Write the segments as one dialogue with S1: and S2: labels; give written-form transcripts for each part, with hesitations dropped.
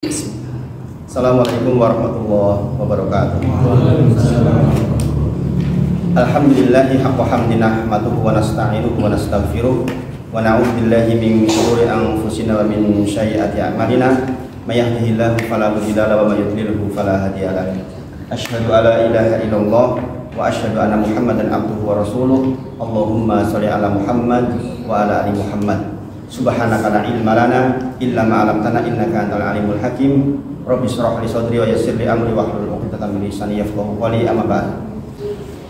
S1: Assalamualaikum warahmatullahi wabarakatuh. Alhamdulillahi haqqa hamdi nahmaduhu wa nasta'inuhu wa nastaghfiruh wa na'udzu billahi min shururi anfusina wa min sayyiati a'malina may yahdihillahu fala mudilla lahu wa may yudlilhu fala hadiya lahu. Asyhadu an la ilaha illallah wa asyhadu anna Muhammadan abduhu wa rasuluh. Allahumma shalli ala Muhammad wa ala ali Muhammad. Subhanaka la ilma lana illa ma 'allamtana innaka antal alimul hakim. Rabbi shrah li sadri wa yassir li amri wahlul 'uqdatam min lisani yafqahu qawli. Amma ba'd.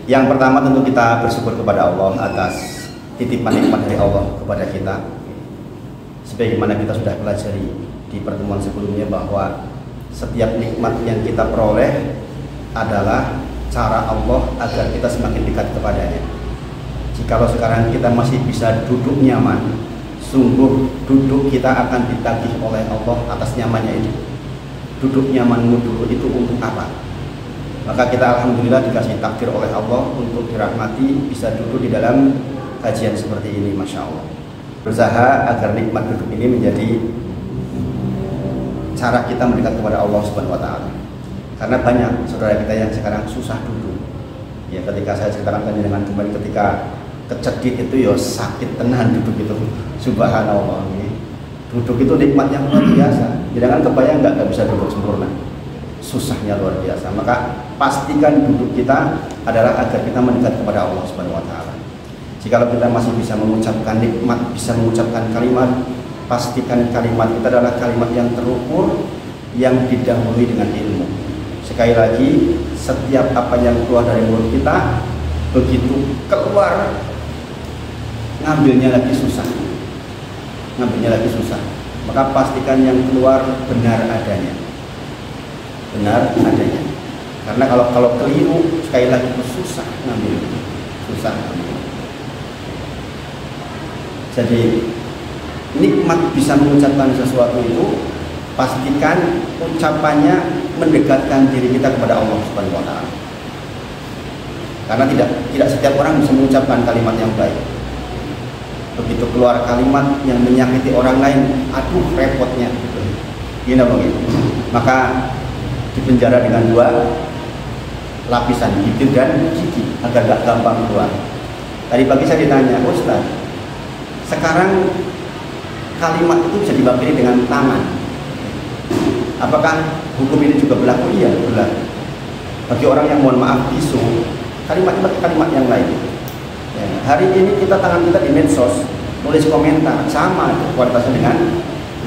S1: Yang pertama tentu kita bersyukur kepada Allah atas titipan nikmat dari Allah kepada kita. Sebagaimana kita sudah pelajari di pertemuan sebelumnya bahwa setiap nikmat yang kita peroleh adalah cara Allah agar kita semakin dekat kepadanya. Jikalau sekarang kita masih bisa duduk nyaman, sungguh duduk kita akan ditagih oleh Allah atas nyamannya itu. Duduk nyamanmu dulu itu untuk apa? Maka kita alhamdulillah dikasih takdir oleh Allah untuk dirahmati bisa duduk di dalam kajian seperti ini, masya Allah. Berusaha agar nikmat duduk ini menjadi cara kita mendekat kepada Allah Subhanahu Wa Taala. Karena banyak saudara kita yang sekarang susah duduk. Ya, ketika saya ceritakan tadi dengan kembali ketika kecedit itu ya sakit tenan duduk itu, subhanallah. Duduk itu nikmat yang luar biasa. Jangan kebayang nggak bisa duduk sempurna, susahnya luar biasa. Maka pastikan duduk kita adalah agar kita mendekat kepada Allah Subhanahu Wa Taala. Jika kita masih bisa mengucapkan nikmat, bisa mengucapkan kalimat, pastikan kalimat kita adalah kalimat yang terukur, yang didahului dengan ilmu. Sekali lagi, setiap apa yang keluar dari mulut kita, begitu keluar ngambilnya lagi susah, maka pastikan yang keluar benar adanya, karena kalau keliru sekali lagi itu susah ngambil. Jadi nikmat bisa mengucapkan sesuatu itu, pastikan ucapannya mendekatkan diri kita kepada Allah Subhanahu Wa Taala, karena tidak setiap orang bisa mengucapkan kalimat yang baik. Begitu keluar kalimat yang menyakiti orang lain, aduh repotnya gini begitu. Maka dipenjara dengan 2 lapisan, bibir dan gigi, agar gak gampang keluar. Tadi pagi saya ditanya, Ustaz, sekarang kalimat itu bisa diwakili dengan tangan, apakah hukum ini juga berlaku? Iya, berlaku. Bagi orang yang mohon maaf bisu, kalimat yang lain. Ya, hari ini kita tangan kita di medsos nulis komentar sama kualitasnya dengan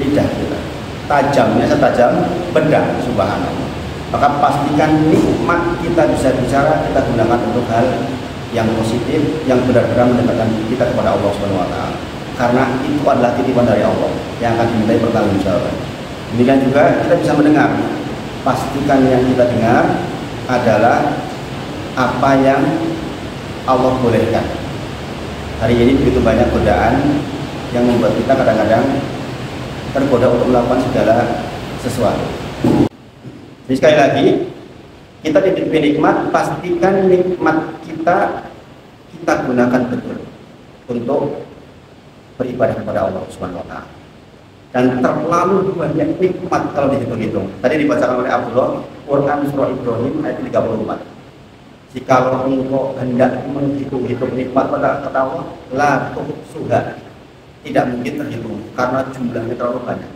S1: lidah kita, tajamnya setajam pedang, subhanallah. Maka pastikan nikmat kita bisa bicara, kita gunakan untuk hal yang positif, yang benar-benar mendekatkan kita kepada Allah Subhanahu Wa Taala, karena itu adalah titipan dari Allah yang akan dimintai pertanggungjawaban. Demikian juga kita bisa mendengar, pastikan yang kita dengar adalah apa yang Allah bolehkan. Hari ini begitu banyak godaan yang membuat kita kadang-kadang tergoda untuk melakukan segala sesuatu. Jadi sekali lagi, kita diberi nikmat, pastikan nikmat kita gunakan betul untuk beribadah kepada Allah Subhanahu Wa Taala. Dan terlalu banyak nikmat kalau dihitung-hitung. Tadi dibacakan oleh Abdullah, Quran surah Ibrahim ayat 34. Jikalau engkau hendak menghitung-hitung nikmat pada Allah, la tuhsuha, tidak mungkin terhitung karena jumlahnya terlalu banyak.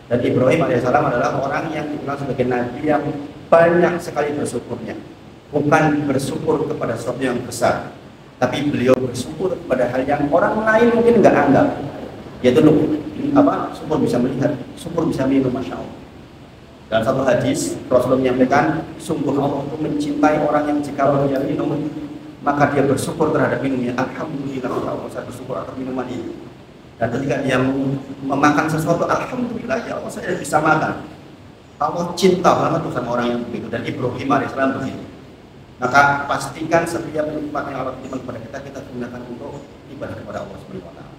S1: Dan Ibrahim alaihissalam adalah orang yang dikenal sebagai nabi yang banyak sekali bersyukurnya. Bukan bersyukur kepada sesuatu yang besar, tapi beliau bersyukur kepada hal yang orang lain mungkin nggak anggap. Yaitu syukur bisa melihat, syukur bisa minum, masya Allah. Dalam satu hadis Rasulullah menyampaikan, sungguh Allah untuk mencintai orang yang jika dia minum maka dia bersyukur terhadap minumnya. Alhamdulillah, Allah saya bersyukur atas minuman ini. Dan ketika dia memakan sesuatu, alhamdulillah ya Allah saya bisa makan. Allah cinta banget sama orang yang begitu. Dan Ibrahim alaihissalam begitu. Maka pastikan setiap nikmat yang Allah berikan kepada kita gunakan untuk ibadah kepada Allah Subhanahu Wa Taala.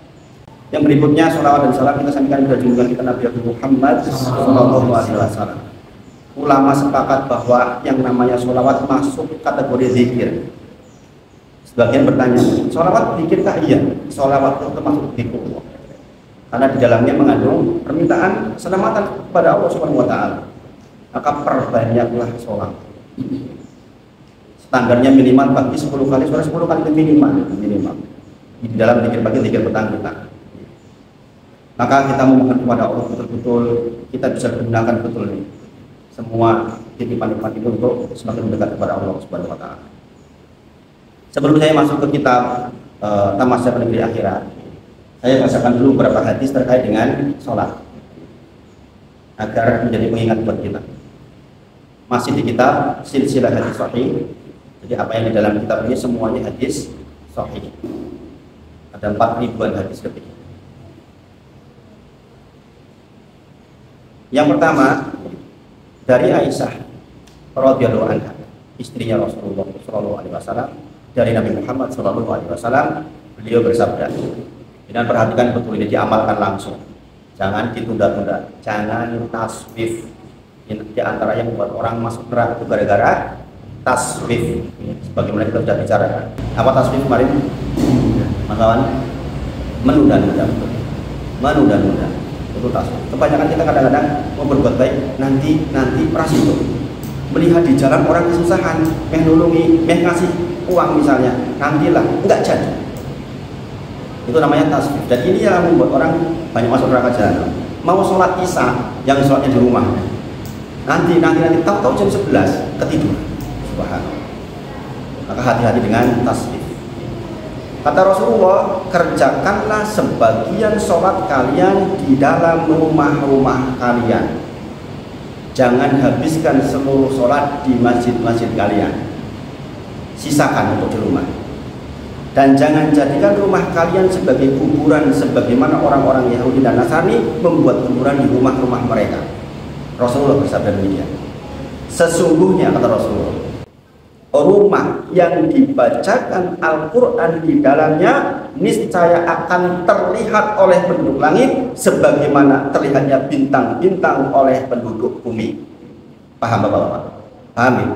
S1: Yang berikutnya, sholawat dan salam kita sampaikan kepada junjungan kita Nabi Muhammad Sallallahu Alaihi Wasallam. Ulama sepakat bahwa yang namanya sholawat masuk kategori zikir. Sebagian bertanya, sholawat zikirkah? Iya, sholawat itu termasuk zikir. karena di dalamnya mengandung permintaan keselamatan kepada Allah Subhanahu wa taala. Maka perbanyaklah sholat. Standarnya minimal pagi 10 kali, sore 10 kali itu minimal. Di dalam zikir pagi, zikir petang kita. Maka kita memohon kepada Allah betul-betul kita bisa gunakan betul nih semua titipan-titipan itu untuk semakin mendekat kepada Allah Subhanahu wa taala. Sebelum saya masuk ke kitab Tamasya Negeri Akhirat, saya bacakan dulu beberapa hadis terkait dengan sholat agar menjadi pengingat buat kita. Masih di kitab Silsilah Hadis Sahih. Jadi apa yang di dalam kitab ini semuanya hadis sahih. Ada 4.000-an hadis lebih. Yang pertama dari Aisyah radhiyallahu anha, istrinya Rasulullah sallallahu alaihi wasallam, dari Nabi Muhammad sallallahu alaihi wasallam, beliau bersabda. Dan perhatikan betul ini, diamalkan langsung. Jangan ditunda-tunda, jangan taswif. Ini di antara yang membuat orang masuk neraka itu gara-gara taswif. Sebagaimana kita sudah bicarakan. Apa taswif kemarin? Kawan, menunda-nunda. Menunda-nunda. Itu taswif. Kebanyakan kita kadang-kadang mau berbuat baik, nanti prasito. Melihat di jalan orang kesusahan, nolongi, ngasih uang misalnya, nantilah, enggak jadi. Itu namanya taswif. Dan ini yang membuat orang banyak masuk neraka jahanam. Mau sholat isya, yang sholatnya di rumah. Nanti tahu-tahu jam 11 ketiduran. Subhanallah. Maka hati-hati dengan tasbih. Kata Rasulullah, kerjakanlah sebagian sholat kalian di dalam rumah-rumah kalian. Jangan habiskan seluruh sholat di masjid-masjid kalian. Sisakan untuk di rumah. Dan jangan jadikan rumah kalian sebagai kuburan sebagaimana orang-orang Yahudi dan Nasrani membuat kuburan di rumah-rumah mereka. Rasulullah bersabda demikian. Sesungguhnya kata Rasulullah, rumah yang dibacakan Al-Quran di dalamnya niscaya akan terlihat oleh penduduk langit sebagaimana terlihatnya bintang-bintang oleh penduduk bumi. Paham Bapak-bapak? Paham ya?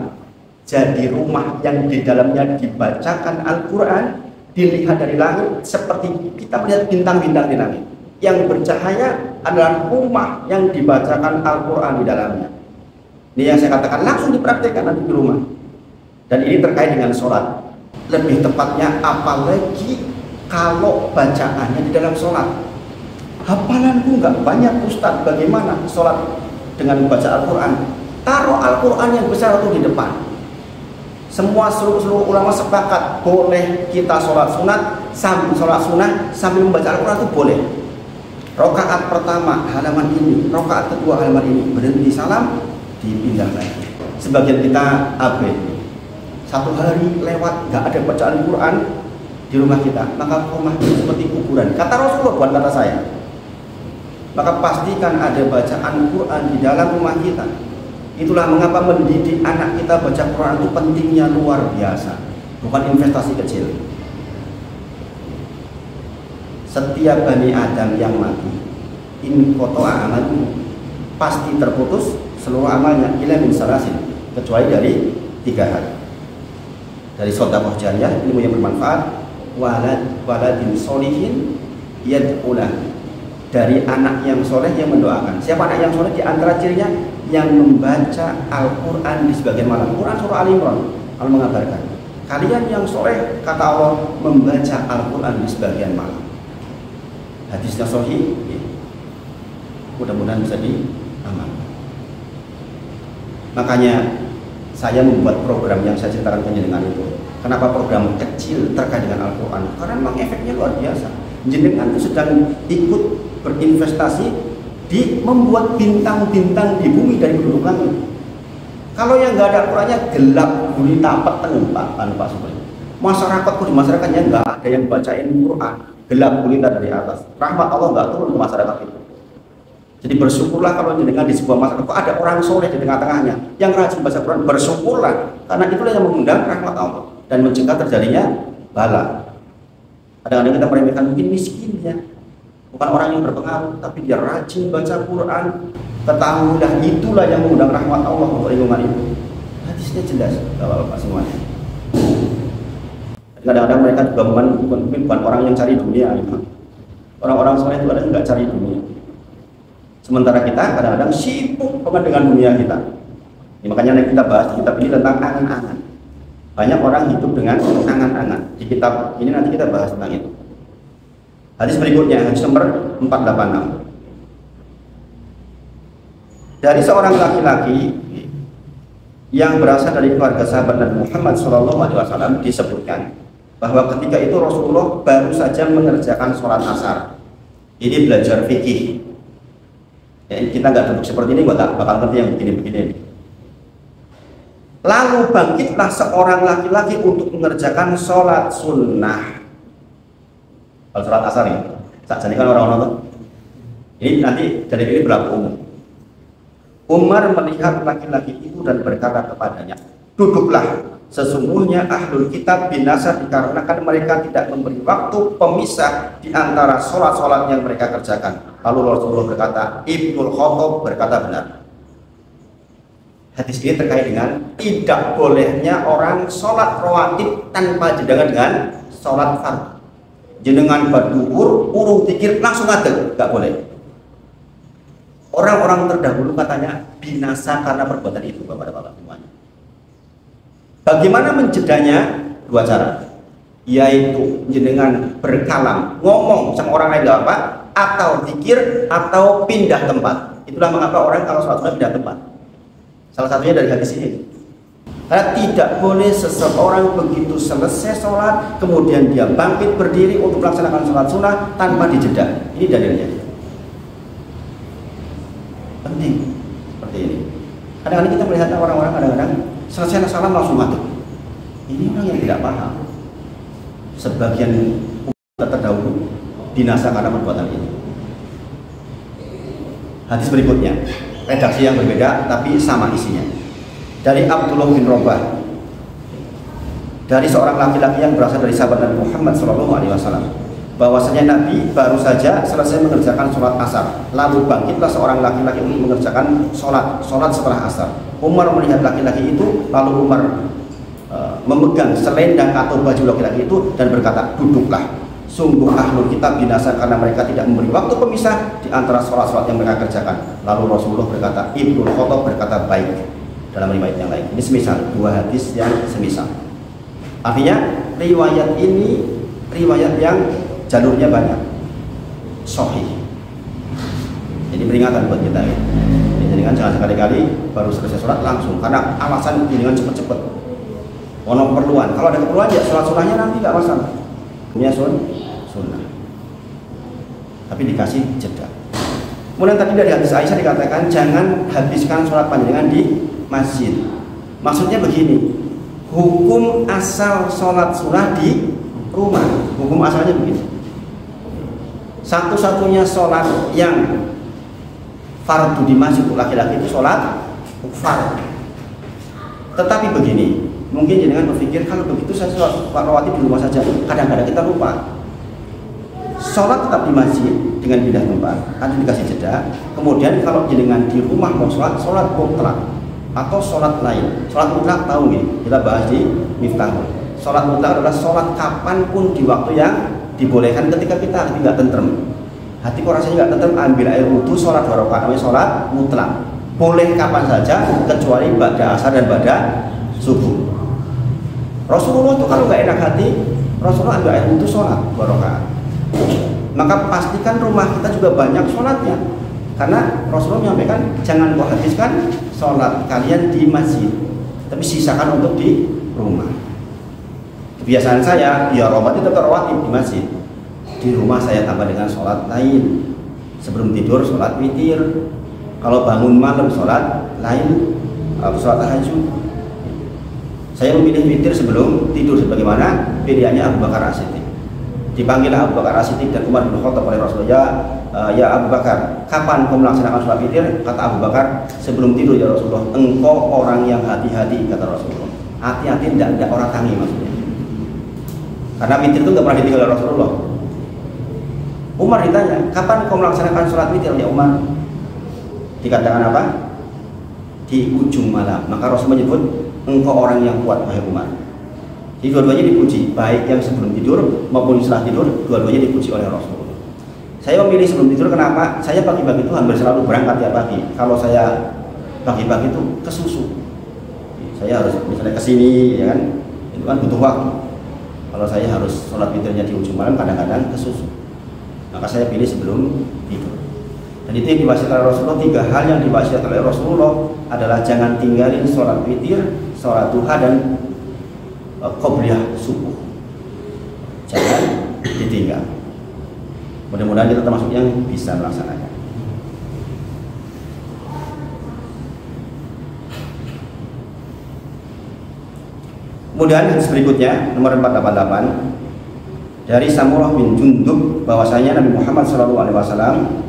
S1: Jadi rumah yang di dalamnya dibacakan Al-Quran dilihat dari langit seperti kita melihat bintang-bintang di langit. Yang bercahaya adalah rumah yang dibacakan Al-Quran di dalamnya. Ini yang saya katakan langsung dipraktikkan nanti di rumah. Dan ini terkait dengan sholat. Lebih tepatnya apalagi kalau bacaannya di dalam sholat. Hafalanku nggak banyak Ustadz, bagaimana sholat dengan membaca Al-Quran? Taruh Al-Quran yang besar itu di depan. Semua seluruh ulama sepakat boleh kita sholat sunat sambil membaca Al-Quran itu boleh. Rakaat pertama halaman ini, rakaat kedua halaman ini, berhenti salam, dipindah lagi. Sebagian kita AB. Satu hari lewat nggak ada bacaan Quran di rumah kita, maka rumah itu seperti kuburan. Kata Rasulullah, bukan kata saya. Maka pastikan ada bacaan Quran di dalam rumah kita. Itulah mengapa mendidik anak kita baca Quran itu pentingnya luar biasa, bukan investasi kecil. Setiap Bani Adam yang mati, in qata'a amaluhu, pasti terputus seluruh amalnya illa min salasin, kecuali dari 3 hal. Dari sedekah jariyah, ilmu yang bermanfaat, waladin sholihin yad'ulah, dari anak yang soleh yang mendoakan. Siapa anak yang soleh? Di antara cirinya yang membaca Al-Quran di sebagian malam. Quran surah Al-Imran Allah mengabarkan, kalian yang soleh kata Allah membaca Al-Quran di sebagian malam. Hadisnya sahih, mudah-mudahan bisa diamalkan. Makanya saya membuat program yang saya ceritakan penjenengan itu. Kenapa program kecil terkait dengan Al-Quran? Karena memang efeknya luar biasa. Jenengan itu sedang ikut berinvestasi di membuat bintang-bintang di bumi dari penduduk langit. Kalau yang nggak ada Al-Qurannya gelap, gulita, peteng, Pak Supri. Masyarakatku di masyarakatnya nggak ada yang bacain Quran, gelap gulita dari atas. Rahmat Allah nggak turun ke masyarakat itu. Jadi bersyukurlah kalau jenengan di sebuah masyarakat kok ada orang soleh di tengah-tengahnya yang rajin baca Quran. Bersyukurlah, karena itulah yang mengundang rahmat Allah dan mencegah terjadinya bala. Kadang-kadang kita meremehkan mungkin miskinnya, bukan orang yang berpengaruh, tapi dia rajin baca Quran. Ketahuilah itulah yang mengundang rahmat Allah untuk lingkungan itu. Hadisnya jelas, bapak-bapak semuanya. Kadang-kadang mereka juga bukan orang yang cari dunia, Orang-orang soleh itu ada nggak cari dunia. Sementara kita kadang-kadang sibuk banget dengan dunia kita. Ini makanya kita bahas di kitab ini tentang angan-angan. Banyak orang hidup dengan angan-angan. Di kitab ini nanti kita bahas tentang itu. Hadis berikutnya, hadis nomor 486. Dari seorang laki-laki yang berasal dari keluarga sahabat Nabi Muhammad SAW disebutkan bahwa ketika itu Rasulullah baru saja mengerjakan sholat asar. Ini belajar fikih. Ya, kita nggak duduk seperti ini, gua tak bakal ngerti yang begini-begini. Lalu bangkitlah seorang laki-laki untuk mengerjakan sholat sunnah. Kalau sholat asar ini, saat ini kan orang-orang tuh. Ini nanti dari ini berlaku umum. Umar melihat laki-laki itu dan berkata kepadanya, duduklah, sesungguhnya ahlul kitab binasa dikarenakan mereka tidak memberi waktu pemisah di antara sholat-sholat yang mereka kerjakan. Lalu Rasulullah berkata, Ibnul Khattab berkata benar. Hadis ini terkait dengan tidak bolehnya orang sholat rawatib tanpa jeda dengan sholat fardu. Jenengan berduhur, urung tikir, langsung ngadeg, nggak boleh. Orang-orang terdahulu katanya binasa karena perbuatan itu, Bapak-bapak semuanya. Bagaimana menjedanya? Dua cara, yaitu jenengan berkalam, ngomong sama orang lain gak apa, atau zikir, atau pindah tempat. Itulah mengapa orang kalau sholat sunnah pindah tempat. Salah satunya dari hadis ini. Karena tidak boleh seseorang begitu selesai sholat, kemudian dia bangkit berdiri untuk melaksanakan sholat sunnah tanpa dijeda. Ini dalilnya. Penting seperti ini. Kadang-kadang kita melihat orang-orang kadang-kadang selesai salam langsung mati. Ini orang yang tidak paham. Sebagian umat terdahulu binasa karena perbuatan ini. Hadis berikutnya, redaksi yang berbeda tapi sama isinya. Dari Abdullah bin Rabah, dari seorang laki-laki yang berasal dari sahabat Nabi Muhammad SAW, bahwasanya Nabi baru saja selesai mengerjakan sholat asar, lalu bangkitlah seorang laki-laki untuk mengerjakan sholat setelah asar. Umar melihat laki-laki itu, lalu Umar memegang selendang atau baju laki-laki itu dan berkata, duduklah, sungguh ahlul kitab binasa karena mereka tidak memberi waktu pemisah di antara sholat-sholat yang mereka kerjakan. Lalu Rasulullah berkata, Ibnul Khattab berkata baik. Dalam riwayat yang lain, ini semisal, dua hadis yang semisal. Artinya riwayat ini riwayat yang jalurnya banyak, sahih. Jadi peringatan buat kita ya. Jadi kan jangan sekali-kali baru selesai sholat langsung, karena alasan dengan cepet-cepet. Ono perluan, kalau ada keperluan ya sholat sunnahnya nanti nggak masalah. Punya sunnah, tapi dikasih jeda. Kemudian tadi dari hadis Aisyah dikatakan jangan habiskan sholat panjenengan di masjid. Maksudnya begini, hukum asal sholat sunnah di rumah, hukum asalnya begini. Satu-satunya sholat yang fardu di masjid untuk laki-laki itu sholat fardu. Tetapi begini, mungkin jenengan berpikir kalau begitu saya sholat rawatib di rumah saja. Kadang-kadang kita lupa. Sholat tetap di masjid dengan pindah tempat, nanti dikasih jeda. Kemudian kalau jenengan di rumah mau sholat mutlak atau sholat lain. Sholat mutlak tahu nih, kita bahas di Miftahul. Sholat mutlak adalah sholat kapanpun di waktu yang dibolehkan ketika kita hati nggak tentrem. Hati kok rasanya nggak tentrem, ambil air wudhu, sholat 2 rakaat, namanya sholat mutlak. Boleh kapan saja kecuali ba'da asar dan ba'da subuh. Rasulullah itu kalau nggak enak hati, Rasulullah ambil air wudhu, sholat 2 rakaat. Maka pastikan rumah kita juga banyak sholatnya, karena Rasulullah menyampaikan jangan kau habiskan sholat kalian di masjid, tapi sisakan untuk di rumah. Kebiasaan saya biar rawatib tetap rawatib di masjid, di rumah saya tambah dengan sholat lain. Sebelum tidur sholat witir, kalau bangun malam sholat lain, sholat tahajud. Saya memilih witir sebelum tidur sebagaimana pilihannya Abu Bakar As-Siddiq. Dipanggil Abu Bakar As-Siddiq dan Umar bin Khattab oleh Rasulullah, ya Abu Bakar, kapan kau melaksanakan sholat witir? Kata Abu Bakar, sebelum tidur ya Rasulullah. Engkau orang yang hati-hati, kata Rasulullah. Hati-hati, tidak orang tangi maksudnya. Karena witir itu nggak pernah ditinggal oleh Rasulullah. Umar ditanya, kapan kau melaksanakan sholat witir ya Umar? Dikatakan apa? Di ujung malam. Maka Rasul menyebut, engkau orang yang kuat wahai Umar. Jadi dua-duanya dipuji, baik yang sebelum tidur maupun setelah tidur, dua-duanya dipuji oleh Rasulullah. Saya memilih sebelum tidur kenapa? Saya pagi-pagi itu hampir selalu berangkat tiap pagi. Kalau saya pagi-pagi itu kesusu, saya harus misalnya ke sini, ya kan? Itu kan butuh waktu. Kalau saya harus sholat witirnya di ujung malam, kadang-kadang kesusu. Maka saya pilih sebelum tidur. Dan itu yang diwasiatkan oleh Rasulullah. 3 hal yang diwasiatkan oleh Rasulullah adalah jangan tinggalin sholat witir, sholat duha, dan qobliyah subuh. Jangan ditinggal. Mudah-mudahan kita termasuk yang bisa melaksanakan. Kemudian hadis berikutnya nomor 488 dari Samurah bin Jundub bahwasanya Nabi Muhammad SAW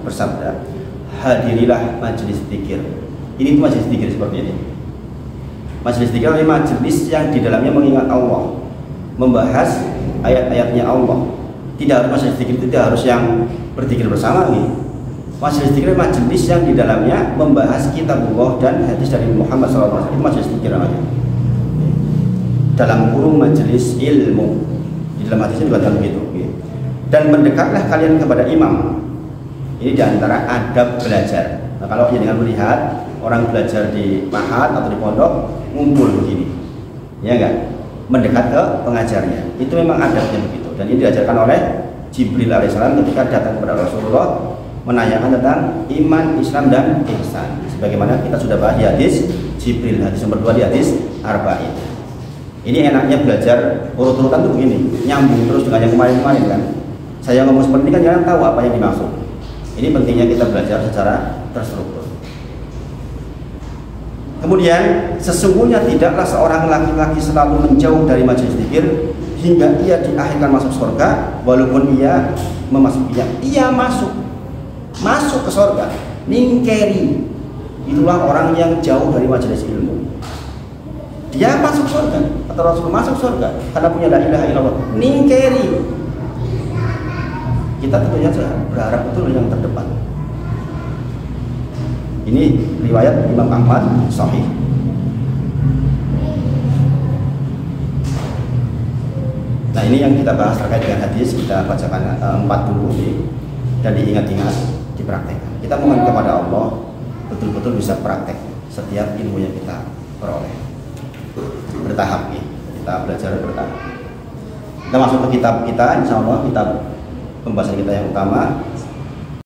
S1: bersabda, hadirilah majelis zikir. Ini itu majelis zikir seperti ini. Majelis zikir adalah majelis yang di dalamnya mengingat Allah, membahas ayat-ayatnya Allah. Tidak harus majelis zikir itu tidak harus yang berzikir bersama nih. Majelis zikir majelis yang di dalamnya membahas kitabullah dan hadis dari Muhammad SAW. Itu majelis zikir namanya. Dalam kurung majelis ilmu, di dalam hadisnya juga begitu. Dan mendekatlah kalian kepada imam. Ini diantara adab belajar. Nah, kalau dengan melihat orang belajar di mahat atau di pondok ngumpul begini, ya enggak, mendekat ke pengajarnya, itu memang adabnya begitu. Dan ini diajarkan oleh Jibril alaihissalam ketika datang kepada Rasulullah menanyakan tentang iman, Islam, dan ihsan. Sebagaimana kita sudah bahas di hadis Jibril, hadis nomor 2 di hadis Arba'in. Ini enaknya belajar urut-urutan tuh begini, nyambung terus dengan yang kemarin-kemarin kan. Saya ngomong seperti ini kan jangan tahu apa yang dimaksud. Ini pentingnya kita belajar secara terstruktur. Kemudian sesungguhnya tidaklah seorang laki-laki selalu menjauh dari majelis zikir hingga ia diakhirkan masuk surga, walaupun ia memasukinya. Ia masuk ke surga, ningkeri. Itulah orang yang jauh dari majelis ilmu. Dia masuk surga, atau Rasul masuk surga karena punya la ilaha illallah. Ningkeri. Kita tentunya berharap betul yang terdepan. Ini riwayat Imam Ahmad sahih. Nah, ini yang kita bahas terkait dengan hadis. Kita bacakan 4 dulu dan diingat-ingat, dipraktekkan. Kita mohon kepada Allah betul-betul bisa praktek setiap ilmu yang kita peroleh. Bertahap ya. Kita belajar bertahap. Kita masuk ke kitab kita, insya Allah kitab pembahasan kita yang utama,